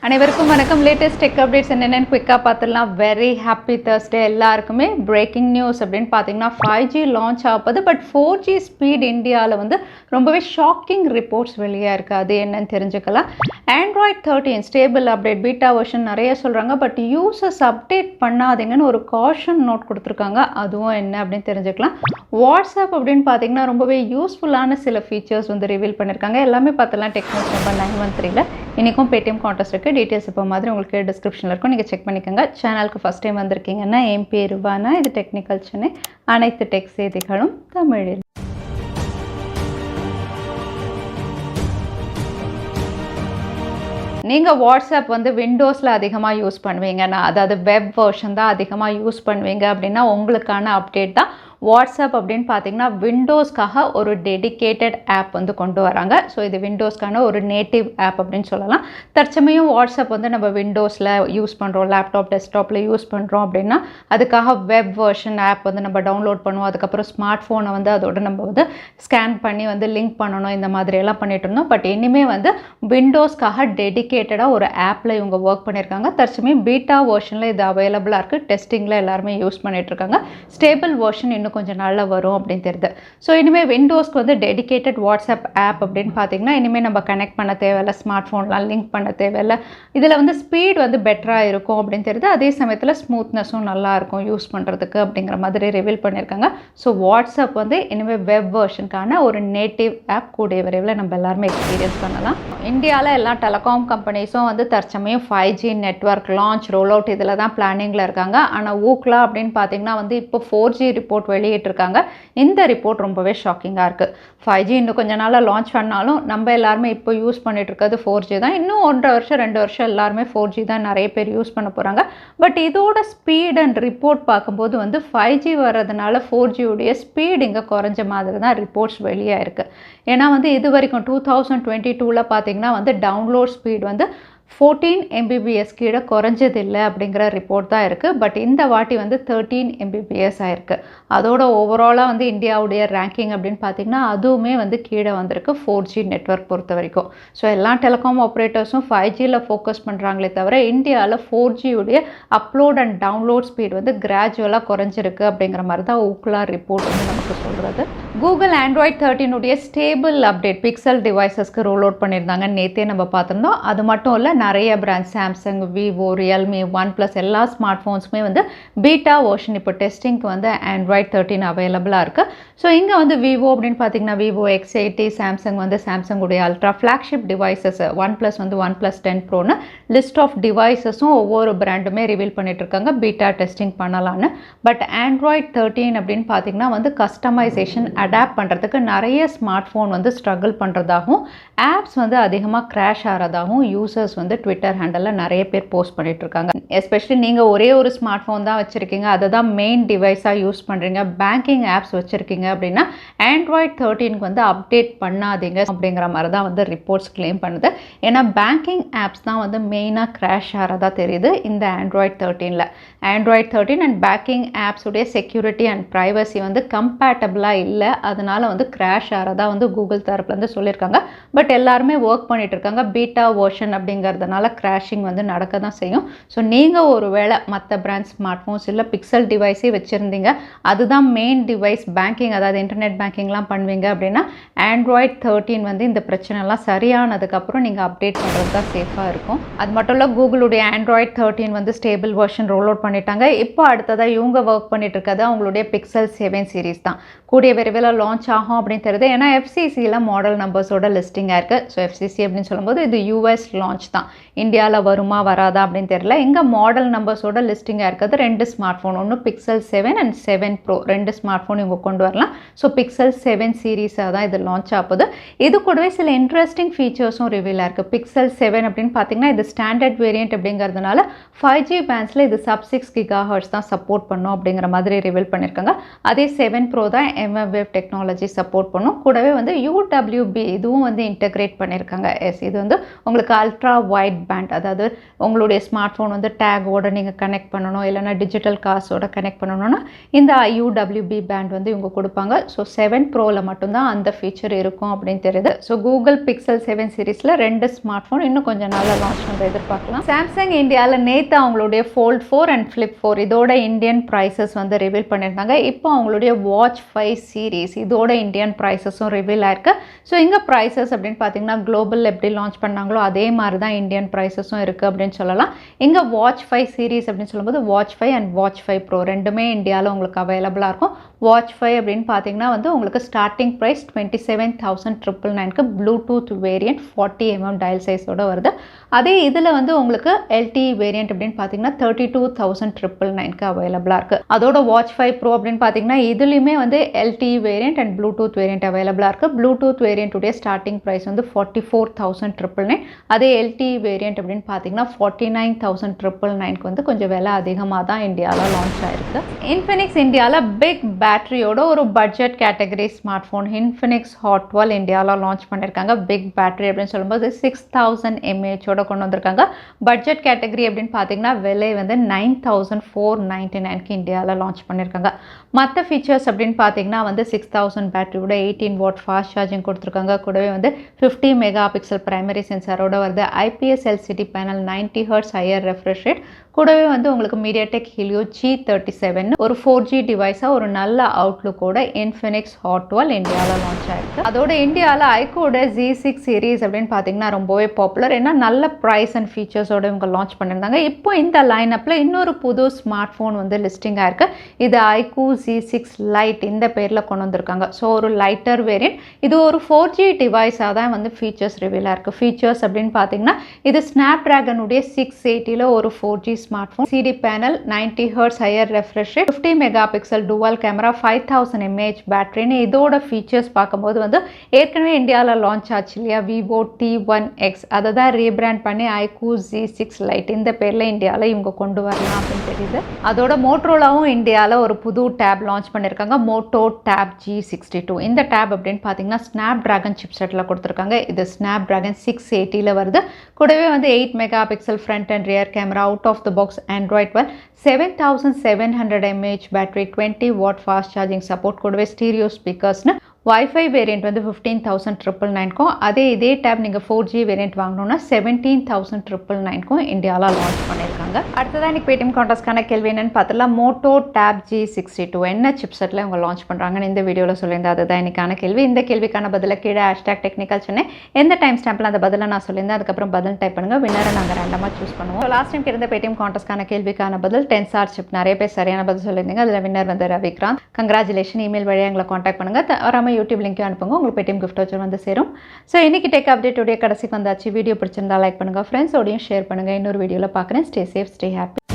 அனைவருக்கும் வணக்கம். Latest tech updates என்னென்னு குயிக்காக பார்த்துடலாம். வெரி ஹாப்பி Thursday எல்லாருக்குமே. பிரேக்கிங் நியூஸ் அப்படின்னு பார்த்தீங்கன்னா 5G லான்ச் ஆகுது. பட் 4G ஸ்பீட் இந்தியாவில் வந்து ரொம்பவே ஷாக்கிங் ரிப்போர்ட்ஸ் வெளியாக இருக்குது. அது என்னன்னு தெரிஞ்சுக்கலாம். Android 13 stable update beta version நிறைய சொல்கிறாங்க. பட் யூசர்ஸ் அப்டேட் பண்ணாதீங்கன்னு ஒரு காஷன் நோட் கொடுத்துருக்காங்க. அதுவும் என்ன அப்படின்னு தெரிஞ்சுக்கலாம். வாட்ஸ்அப் அப்படின்னு பார்த்தீங்கன்னா ரொம்பவே யூஸ்ஃபுல்லான சில ஃபீச்சர்ஸ் வந்து ரிவீல் பண்ணியிருக்காங்க. எல்லாமே பார்த்தலாம் டெக்னிக் நம்பர் 913ல் இன்றைக்கும் பேடிஎம் கான்டெஸ்ட் இருக்குது. டீட்டெயில்ஸ் இப்போ மாதிரி உங்களுக்கு டிஸ்கிரிப்ஷனில் இருக்கும், நீங்கள் செக் பண்ணிக்கோங்க. சேனலுக்கு ஃபஸ்ட் டைம் வந்திருக்கீங்கன்னா என் பேர் வானா, இது டெக்னிக்கல் சென்னை. அனைத்து டெக் செய்திகளும் தமிழில். நீங்கள் வாட்ஸ்அப் வந்து விண்டோஸில் அதிகமாக யூஸ் பண்ணுவீங்கன்னா, அதாவது வெப் வெர்ஷன் தான் அதிகமாக யூஸ் பண்ணுவீங்க அப்படின்னா உங்களுக்கான அப்டேட் தான். வாட்ஸ்அப் அப்படின்னு பார்த்தீங்கன்னா விண்டோஸ்க்காக ஒரு டெடிக்கேட்டட் ஆப் வந்து கொண்டு வராங்க. ஸோ இது விண்டோஸ்க்கான ஒரு நேட்டிவ் ஆப் அப்படின்னு சொல்லலாம். தற்சமயம் வாட்ஸ்அப் வந்து நம்ம விண்டோஸில் யூஸ் பண்ணுறோம், லேப்டாப் டெஸ்க்டாப்பில் யூஸ் பண்ணுறோம் அப்படின்னா அதுக்காக வெப் வெர்ஷன் ஆப் வந்து நம்ம டவுன்லோட் பண்ணுவோம். அதுக்கப்புறம் ஸ்மார்ட் ஃபோனை வந்து அதோட நம்ம வந்து ஸ்கேன் பண்ணி வந்து லிங்க் பண்ணணும், இந்த மாதிரியெல்லாம் பண்ணிட்டு இருந்தோம். பட் இனிமேல் வந்து விண்டோஸ்க்காக டெடிக்கேட்டடாக ஒரு ஆப்பில் இவங்க ஒர்க் பண்ணியிருக்காங்க. தற்சமயம் பீட்டா வெர்ஷனில் இது அவைலபிளாக இருக்குது. டெஸ்டிங்கில் எல்லாருமே யூஸ் பண்ணிகிட்ருக்காங்க. ஸ்டேபிள் வெர்ஷன் இன்னும் கொஞ்சம் நாளில் வரும் அப்படின்னு தெரியுது. ஸோ இனிமேல் விண்டோஸ்க்கு வந்து டெடிக்கேட்டட் வாட்ஸ்அப் ஆப் அப்படின்னு பார்த்தீங்கன்னா இனிமேல் நம்ம கனெக்ட் பண்ண தேவையில்லை, ஸ்மார்ட் ஃபோன்லாம் லிங்க் பண்ண தேவையில்லை. இதில் வந்து ஸ்பீட் வந்து பெட்டராக இருக்கும் அப்படின்னு தெரியுது. அதே சமயத்தில் ஸ்மூத்னஸும் நல்லாயிருக்கும் யூஸ் பண்ணுறதுக்கு அப்படிங்கிற மாதிரி ரிவீல் பண்ணியிருக்காங்க. ஸோ வாட்ஸ்அப் வந்து இனிமேல் வெப் வெர்ஷனுக்கான ஒரு நேட்டிவ் ஆப் கூடிய விரைவில் நம்ம எல்லாருமே எக்ஸ்பீரியன்ஸ் பண்ணலாம். இந்தியாவில் எல்லா டெலிகாம் கம்பெனிஸும் வந்து தற்சமயம் 5G network launch roll out இதில் தான் பிளானிங்கில் இருக்காங்க. ஆனால் ஊக்லா அப்படின்னு பார்த்தீங்கன்னா வந்து இப்போ 4G ரிப்போர்ட் வெளியிட்டிருக்காங்க. இந்த ரிப்போர்ட் ரொம்பவே ஷாக்கிங்காக இருக்குது. 5G இன்னும் கொஞ்ச நாளாக லான்ச் பண்ணாலும் நம்ம எல்லாருமே இப்போ யூஸ் பண்ணிட்டு இருக்கிறது 4G தான். இன்னும் 1.5 வருஷம் 2 வருஷம் எல்லாருமே 4G தான் நிறைய பேர் யூஸ் பண்ண போகிறாங்க. பட் இதோட ஸ்பீட் அண்ட் ரிப்போர்ட் பார்க்கும்போது வந்து 5G வர்றதுனால 4G உடைய ஸ்பீட் இங்கே குறைஞ்ச மாதிரி தான் ரிப்போர்ட்ஸ் வெளியாக இருக்குது. ஏன்னா வந்து இது வரைக்கும் 2022ல் பார்த்தீங்கன்னா வந்து டவுன்லோட் ஸ்பீட் வந்து 14 Mbps கீழே குறைஞ்சதில்லை அப்படிங்கிற ரிப்போர்ட் தான் இருக்குது. பட் இந்த வாட்டி வந்து 13 Mbps ஆயிருக்கு. அதோட ஓவராலாக வந்து இந்தியாவுடைய ரேங்கிங் அப்படின்னு பார்த்தீங்கன்னா அதுவுமே வந்து கீழே வந்திருக்கு 4G நெட்வொர்க் பொறுத்த வரைக்கும். ஸோ எல்லா டெலிகாம் ஆப்ரேட்டர்ஸும் 5Gயில் ஃபோக்கஸ் பண்ணுறாங்களே தவிர இந்தியாவில் 4G உடைய அப்லோட் அண்ட் டவுன்லோட் ஸ்பீட் வந்து கிராஜுவலாக குறைஞ்சிருக்கு அப்படிங்கிற மாதிரி தான் ஊக்லா ரிப்போர்ட் வந்து நமக்கு சொல்கிறது. கூகுள் Android 13 உடைய ஸ்டேபிள் அப்டேட் பிக்சல் டிவைசஸ்க்கு ரோல் அவுட் பண்ணியிருந்தாங்க. நேற்றே நம்ம பார்த்துருந்தோம். அது மட்டும் இல்லை, நிறைய brand Samsung, Vivo, Realme, OnePlus எல்லா ஸ்மார்ட் ஃபோன்ஸுமே வந்து பீட்டா வெர்ஷன் இப்போ டெஸ்டிங்க்கு வந்து Android 13 அவைலபிளாக இருக்குது. ஸோ இங்கே வந்து விவோ அப்படின்னு பார்த்தீங்கன்னா விவோ X80, சாம்சங் வந்து சாம்சங் உடைய ultra flagship devices, one plus வந்து ஒன் ப்ளஸ் 10 ப்ரோன்னு லிஸ்ட் ஆஃப் டிவைசஸும் ஒவ்வொரு பிராண்டுமே ரிவீல் பண்ணிட்டு இருக்காங்க பீட்டா டெஸ்டிங் பண்ணலான்னு. பட் Android 13 அப்படின்னு பார்த்தீங்கன்னா வந்து கஸ்டமைசேஷன் அடாப்ட் பண்ணுறதுக்கு நிறைய ஸ்மார்ட் ஃபோன் வந்து ஸ்ட்ரகிள் பண்ணுறதாகவும் ஆப்ஸ் வந்து அதிகமாக கிராஷ் ஆகிறதாகவும் யூசர்ஸ் வந்து ட்விட்டர் ஹேண்டலில் நிறைய பேர் போஸ்ட் பண்ணிட்டு இருக்காங்க. எஸ்பெஷலி நீங்கள் ஒரே ஒரு ஸ்மார்ட் ஃபோன் தான் வச்சுருக்கீங்க, அதை தான் மெயின் டிவைஸாக யூஸ் பண்ணுறீங்க, பேங்கிங் ஆப்ஸ் வச்சுருக்கீங்க அப்படின்னா Android 13க்கு வந்து அப்டேட் பண்ணாதீங்க அப்படிங்கிற மாதிரி தான் வந்து ரிப்போர்ட்ஸ் கிளைம் பண்ணுது. ஏன்னா பேங்கிங் ஆப்ஸ் தான் வந்து மெயினாக கிராஷ் ஆகிறதா தெரியுது இந்த Android 13ல். Android 13 and banking apps உடைய செக்யூரிட்டி அண்ட் ப்ரைவசி வந்து கம்பேட்டபிளாக இல்லை, அதனால வந்து கிராஷ் ஆகிறதா வந்து கூகுள் தரப்புலேருந்து சொல்லியிருக்காங்க. பட் எல்லாருமே ஒர்க் பண்ணிட்டு இருக்காங்க. பீட்டா வெர்ஷன் அப்படிங்கிறதுனால கிராஷிங் வந்து நடக்க தான் செய்யும். ஸோ நீங்கள் ஒரு வேளை மற்ற பிராண்ட் ஸ்மார்ட் ஃபோன்ஸ் இல்லை பிக்சல் டிவைஸே வச்சுருந்தீங்க, அதுதான் மெயின் டிவைஸ் பேங்கிங், அதாவது இன்டர்நெட் பேங்கிங்லாம் பண்ணுவீங்க அப்படின்னா Android 13 வந்து இந்த பிரச்சனைலாம் சரியானதுக்கப்புறம் நீங்கள் அப்டேட் பண்ணுறது தான் சேஃபாக இருக்கும். அது மட்டும் இல்லை, கூகுளுடைய Android 13 வந்து ஸ்டேபிள் வெர்ஷன் ரோல் அவுட் பண்ணிட்டாங்க. இப்போ அடுத்ததாக இவங்க ஒர்க் பண்ணிட்டு இருக்கிறது அவங்களுடைய பிக்சல் 7 சீரீஸ் தான். கூடிய விரைவில் லான்ச் ஆகும் அப்படின்னு தெரியுது. ஏன்னா FCCயில் மாடல் நம்பர்ஸோட லிஸ்டிங்காக இருக்குது. ஸோ FCC அப்படின்னு சொல்லும்போது இது US லான்ச் தான். இந்தியாவில் வருமா வராதா அப்படின்னு தெரியல. இங்கே மாடல் நம்பர்ஸோட லிஸ்டிங்காக இருக்கிறது 2 ஸ்மார்ட் ஃபோன், ஒன்று pixel 7 and 7 Pro 2 smart phone இவங்க கொண்டு வரலாம். ஸோ பிக்சல் 7 சீரீஸாக தான் இது லான்ச் ஆகுது. இது கூடவே சில இன்ட்ரெஸ்டிங் ஃபீச்சர்ஸும் ரிவீலாக இருக்குது. பிக்சல் 7 அப்படின்னு பார்த்தீங்கன்னா இது ஸ்டாண்டர்ட் வேரியன்ட் அப்படிங்கிறதுனால 5G பேண்ட்ஸில் இது sub-6 GHz தான் சப்போர்ட் பண்ணும் அப்படிங்கிற மாதிரி ரிவீல் பண்ணியிருக்காங்க. அதே 7 Pro தான் mmWave டெக்னாலஜி சப்போர்ட் பண்ணும். கூடவே வந்து UWB இதுவும் வந்து இன்டெகிரேட் பண்ணியிருக்காங்க. எஸ், இது வந்து உங்களுக்கு அல்ட்ரா வைட் பேண்ட், அதாவது உங்களுடைய ஸ்மார்ட் ஃபோன் வந்து டேகோட நீங்கள் கனெக்ட் பண்ணணும், இல்லைனா டிஜிட்டல் காசோட கனெக்ட் பண்ணணும்னா இந்த IUWB பேண்ட் வந்து இவங்க கொடுப்பாங்க. ஸோ 7 ப்ரோவில் மட்டும்தான் அந்த ஃபீச்சர் இருக்கும் அப்படின்னு தெரியுது. ஸோ கூகுள் பிக்சல் 7 சீரீஸில் 2 ஸ்மார்ட் ஃபோன் இன்னும் கொஞ்சம் நாளில் லான்ச் நம்ம எதிர்பார்க்கலாம். சாம்சங் இந்தியாவில் நேற்று அவங்களுடைய Fold 4 அண்ட் Flip 4 இதோட இந்தியன் ப்ரைஸஸ் வந்து ரிவீல் பண்ணியிருந்தாங்க. இப்போ அவங்களுடைய வாட்ச் 5 சீரீஸ் இதோட இந்தியன் ப்ரைஸஸும் ரிவீல் ஆயிருக்கு. ஸோ இங்கே ப்ரைஸஸ் அப்படின்னு பார்த்தீங்கன்னா குளோபல் எப்படி லான்ச் பண்ணாங்களோ அதே மாதிரி தான் இந்தியன் ப்ரைஸஸும் இருக்குது அப்படின்னு சொல்லலாம். இங்கே வாட்ச் 5 சீரீஸ் அப்படின்னு சொல்லும்போது வாட்ச் 5 அண்ட் வாட்ச் 5 ப்ரோ ரெண்டுமே இந்தியாவில் உங்களுக்கு அவைலபிளாக இருக்கும். வாட்ச் 5 அப்படின்னு பார்த்தீங்கன்னா வந்து உங்களுக்கு ஸ்டார்டிங் ப்ரைஸ் 27,999க்கு ப்ளூடூத் வேரியன்ட் 40mm டயல் சைஸோட வருது. அதே இதில் வந்து உங்களுக்கு LTE வேரியன்ட் அப்படின்னு பார்த்தீங்கன்னா 32,999க்கு அவைலபிளாக இருக்குது. அதோட வாட்ச் 5 ப்ரோ அப்படின்னு பார்த்தீங்கன்னா இதுலேயுமே வந்து LTE variant and Bluetooth variant அவைலபிளாக இருக்குது. ப்ளூடூத் வேரியன்ட்டுடைய ஸ்டார்டிங் ப்ரைஸ் வந்து 44,999. அதே LTE வேரியன்ட் அப்படின்னு பார்த்தீங்கன்னா 49,999க்கு வந்து கொஞ்சம் விலை அதிகமாக தான் இந்தியாவில் லான்ச் ஆயிருக்கு. இன்ஃபினிக்ஸ் இந்தியாவில் பிக் பேட்டரியோட ஒரு budget category smart phone Infinix Hot 12 இந்தியாவில் லான்ச் பண்ணியிருக்காங்க. பிக் பேட்டரி அப்படின்னு சொல்லும்போது 6000 mAh கொண்டு வந்திருக்காங்க. பட்ஜெட் கேட்டகரி அப்படின்னு பார்த்தீங்கன்னா விலை வந்து 9,499க்கு இந்தியாவில் லான்ச் பண்ணியிருக்காங்க. மற்ற ஃபீச்சர்ஸ் அப்படின்னு பார்த்தீங்கன்னா வந்து 6000 பேட்டரியோட 18 வாட் ஃபாஸ்ட் சார்ஜிங் கொடுத்துருக்காங்க. கூடவே வந்து 50 மெகா பிக்சல் பிரைமரி சென்சாரோட வருது. IPS LCD panel, 90 Hz higher refresh rate, கூடவே வந்து உங்களுக்கு மீடியாடெக் ஹீலியோ G37 ஒரு 4G டிவைஸாக ஒரு நல்ல அவுட்லுக்கோட Infinix Hot 12 இந்தியாவில் லான்ச் ஆயிருக்கு. அதோட இந்தியாவில் iQOO Z6 சீரீஸ் அப்படின்னு பார்த்தீங்கன்னா ரொம்பவே பாப்புலர். ஏன்னா நல்ல ப்ரைஸ் அண்ட் ஃபீச்சர்ஸோட இவங்க லான்ச் பண்ணியிருந்தாங்க. இப்போ இந்த லைனப்பில் இன்னொரு புது ஸ்மார்ட் ஃபோன் வந்து லிஸ்டிங் ஆயிருக்கு. இது iQOO Z6 Lite இந்த பேரில் கொண்டு வந்திருக்காங்க. ஸோ ஒரு லைட்டர் வேரியன்ட். இது ஒரு 4G டிவைஸாக தான் வந்து ஃபீச்சர்ஸ் ரிவீல் ஆயிருக்கு. ஃபீச்சர்ஸ் அப்படின்னு பார்த்தீங்கன்னா இது ஸ்னாப்டிராகனுடைய 680 ஒரு 4G smart phone, CD panel, 90 Hz higher refresh rate, 50 mega pixel twelve camera, 5000 mAh பேட்டரின்னு இதோட ஃபீச்சர்ஸ் பார்க்கும்போது வந்து ஏற்கனவே இந்தியாவில் லான்ச் ஆச்சு இல்லையா விவோ T1X, அதை தான் ரீபிராண்ட் பண்ணி iQOO Z6 Lite இந்த பேரில் இந்தியாவில் இவங்க கொண்டு வரலாம் அப்படின்னு தெரியுது. அதோட மோட்டோரோலாவும் இந்தியாவில் ஒரு புது டேப் லான்ச் பண்ணியிருக்காங்க, மோட்டோ Tab G62. இந்த டேப் அப்படின்னு பார்த்தீங்கன்னா ஸ்னாப்டிராகன் சிப்செட்டில் கொடுத்துருக்காங்க. இது ஸ்னாப்டிராகன் 680 வருது. கூடவே வந்து 8 mega pixel front and rear camera, out of the box Android 12, 7700 mAh battery, 20 watt fast charging support, கூடவே ஸ்டீரியோ ஸ்பீக்கர்ஸ்னு வைஃபை வேரியன்ட் வந்து 15,999க்கும், அதே இதே டேப் நீங்கள் 4G வேரியன்ட் வாங்கணும்னா 17,999க்கும் இந்தியாவில் லான்ச் பண்ணியிருக்காங்க. அடுத்ததான் இன்னைக்கு பேடிஎம் கான்டெஸ்ட்கான கேள்வி என்னன்னு பார்த்தலாம். மோட்டோ Tab G62 என்ன சிப்செட்டில் இவங்க லான்ச் பண்ணுறாங்கன்னு இந்த வீடியோவில் சொல்லியிருந்தேன். அதுதான் இன்னைக்கான கேள்வி. இந்த கேள்விக்கான பதிலை கீழே #Technical Chennai எந்த டைம் ஸ்டாம்பில் அந்த பதிலை நான் சொல்லியிருந்தேன் அதுக்கப்புறம் பதில் டைப் பண்ணுங்கள். வின்னரை நாங்கள் ரேண்டமாக சூஸ் பண்ணுவோம். லாஸ்ட் டைம் இருந்த பேடிஎம் கான்டெஸ்ட்கான கேள்விக்கான பதில் 10 ஸ்டார் சிப். நிறைய பேர் சரியான பதில் சொல்லியிருந்தீங்க. அதில் வின்னர் வந்து ரவிக்ராந்த். கங்க்ராச்சுலேஷன். இமெயில் வழியாக எங்களை காண்டாக்ட் பண்ணுங்கள். வராமல் யூடியூப் லிங்க்கையும் அனுப்புங்க. உங்களுக்கு பேடிஎம் கிஃப்ட் வச்சு வந்து சேரும். ஸோ இன்னைக்கு டெக் அப்டேட் உடைய கடைசிக்கு வந்தாச்சு. வீடியோ பிடிச்சிருந்தா லைக் பண்ணுங்கள், ஃப்ரெண்ட்ஸோடையும் ஷேர் பண்ணுங்கள். இன்னொரு வீடியோவில் பார்க்குறேன். Stay safe, stay happy.